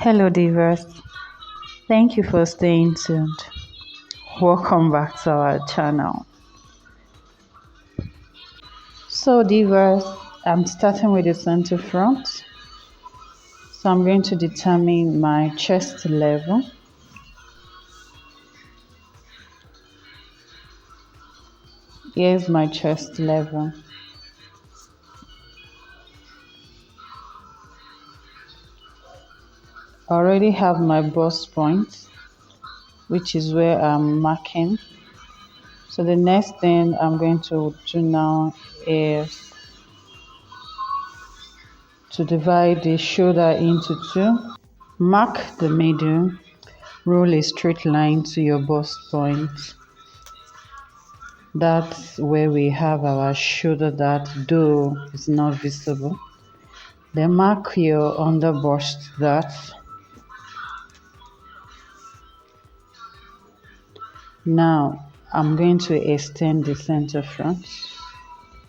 Hello divas, thank you for staying tuned. Welcome back to our channel. So divas, I'm starting with the center front. So I'm going to determine my chest level. Here's my chest level. I already have my bust point, which is where I'm marking. So the next thing I'm going to do now is to divide the shoulder into two. Mark the middle, roll a straight line to your bust point. That's where we have our shoulder that though is not visible. Then mark your under bust that. Now I'm going to extend the center front.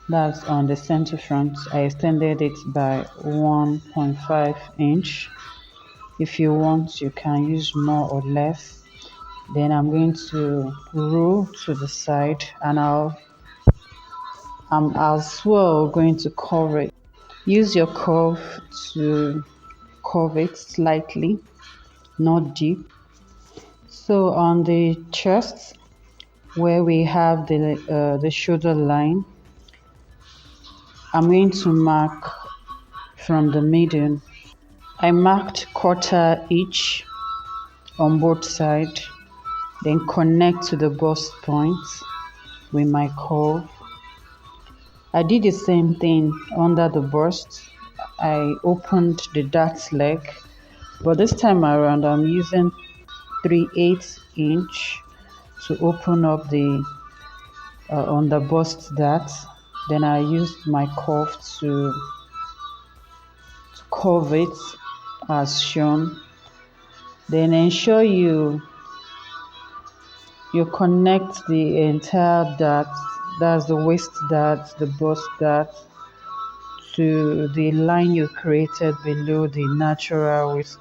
That's on the center front. I extended it by 1.5 inch. If you want, you can use more or less. Then I'm going to roll to the side, and I'm as well going to curve it. Use your curve to curve it slightly, not deep. So on the chest, where we have the shoulder line, I'm going to mark from the middle. I marked quarter each on both sides, then connect to the bust point with my curve. I did the same thing under the bust. I opened the dart leg, but this time around I'm using 3/8 inch to open up the on the bust dart. Then I used my curve to curve it as shown. Then ensure you connect the entire dart, that's the waist dart, the bust dart, to the line you created below the natural waist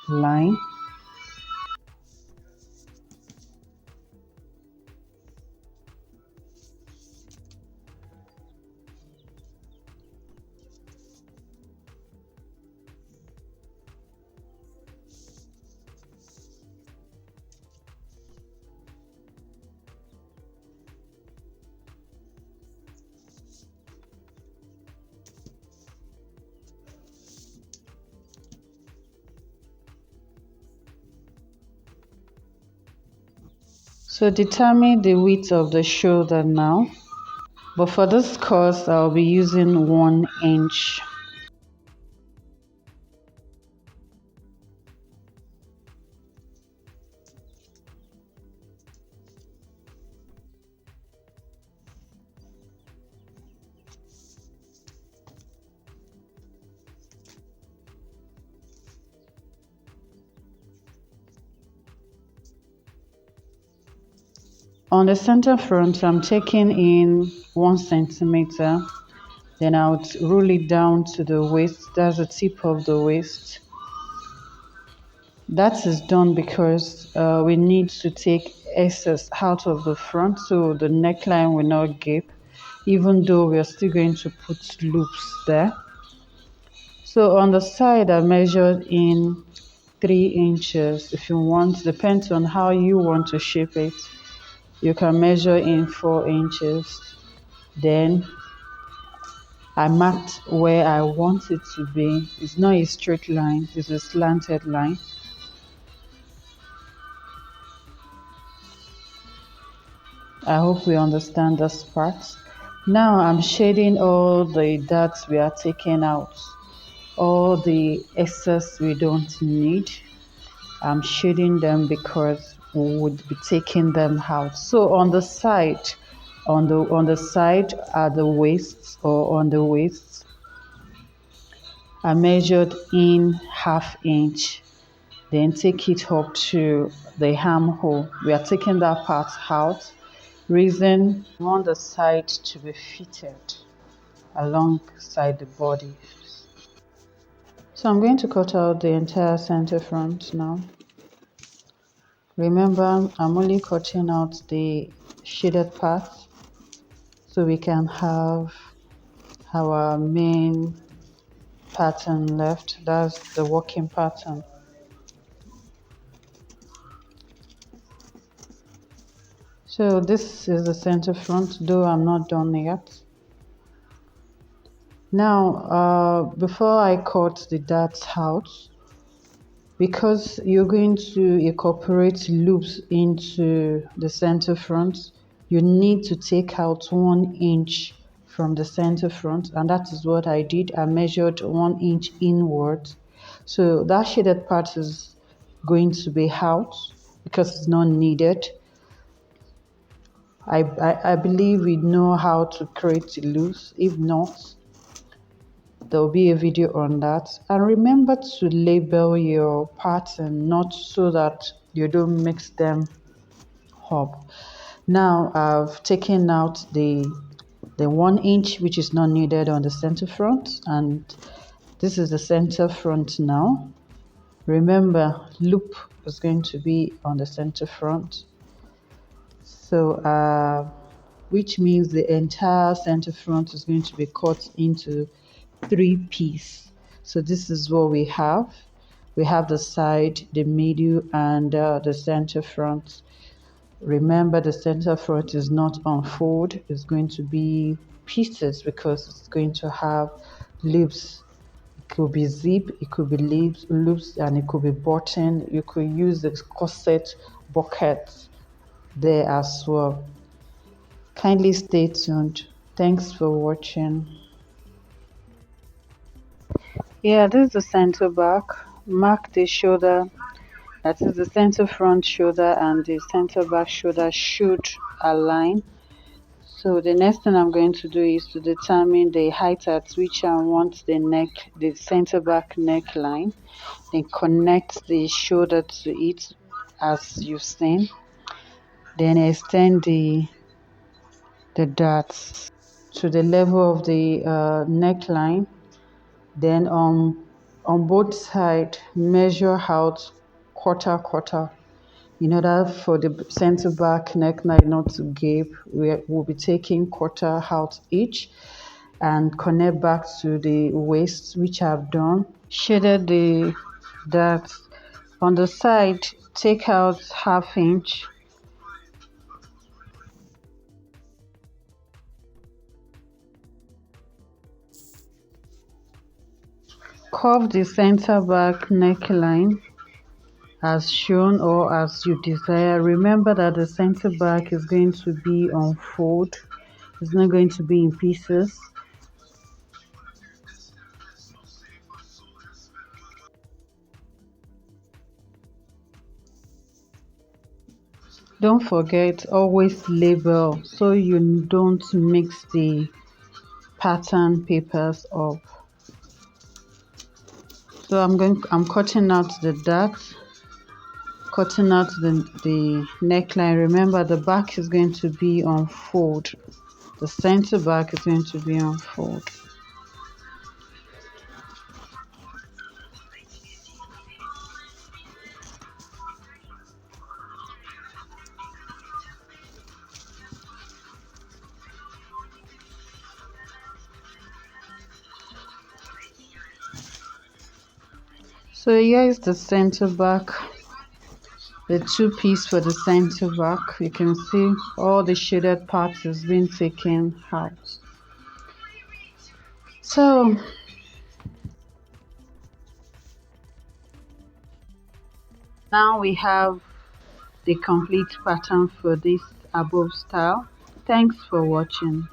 line. So determine the width of the shoulder now. But for this course, I'll be using 1 inch. On the center front, I'm taking in 1 centimeter. Then I'll roll it down to the waist. That's the tip of the waist. That is done because we need to take excess out of the front so the neckline will not gape, even though we are still going to put loops there. So on the side, I measured in 3 inches. If you want, depends on how you want to shape it, you can measure in 4 inches. Then I marked where I want it to be. It's not a straight line, it's a slanted line. I hope we understand this part. Now I'm shading all the darts we are taking out, all the excess we don't need. I'm shading them because we would be taking them out. So on the side, on the side at the waist or on the waist, I measured in 1/2 inch. Then take it up to the armhole. We are taking that part out. Reason, we want the side to be fitted alongside the body. So I'm going to cut out the entire center front now. Remember, I'm only cutting out the shaded part so we can have our main pattern left. That's the working pattern. So this is the center front, though I'm not done yet. Now, before I cut the darts out, because you're going to incorporate loops into the center front, you need to take out 1 inch from the center front, and that is what I did. I measured 1 inch inward, so that shaded part is going to be out because it's not needed. I believe we know how to create loops. If not, there will be a video on that. And remember to label your pattern, not so that you don't mix them up. Now I've taken out the 1 inch which is not needed on the center front, and this is the center front now. Remember, loop is going to be on the center front. So which means the entire center front is going to be cut into 3 pieces. So this is what we have. We have the side, the middle, and the center front. Remember, the center front is not unfold. It's going to be pieces because it's going to have loops. It could be zip, it could be loops, and it could be button. You could use the corset bucket there as well. Kindly stay tuned. Thanks for watching. Yeah, this is the center back. Mark the shoulder. That is the center front shoulder, and the center back shoulder should align. So the next thing I'm going to do is to determine the height at which I want the center back neckline. Then connect the shoulder to it as you've seen. Then extend the darts to the level of the neckline. Then on both sides, measure out quarter in order for the center back neckline not to gape. We'll be taking quarter out each and connect back to the waist, which I've done. Shaded the darts on the side. Take out 1/2 inch. Curve the center back neckline as shown or as you desire. Remember that the center back is going to be on fold. It's not going to be in pieces. Don't forget, always label so you don't mix the pattern papers up. So I'm cutting out the darts, cutting out the neckline. Remember, the back is going to be on fold. The center back is going to be on fold. So here is the center back, the 2-piece for the center back. You can see all the shaded parts has been taken out. So now we have the complete pattern for this above style. Thanks for watching.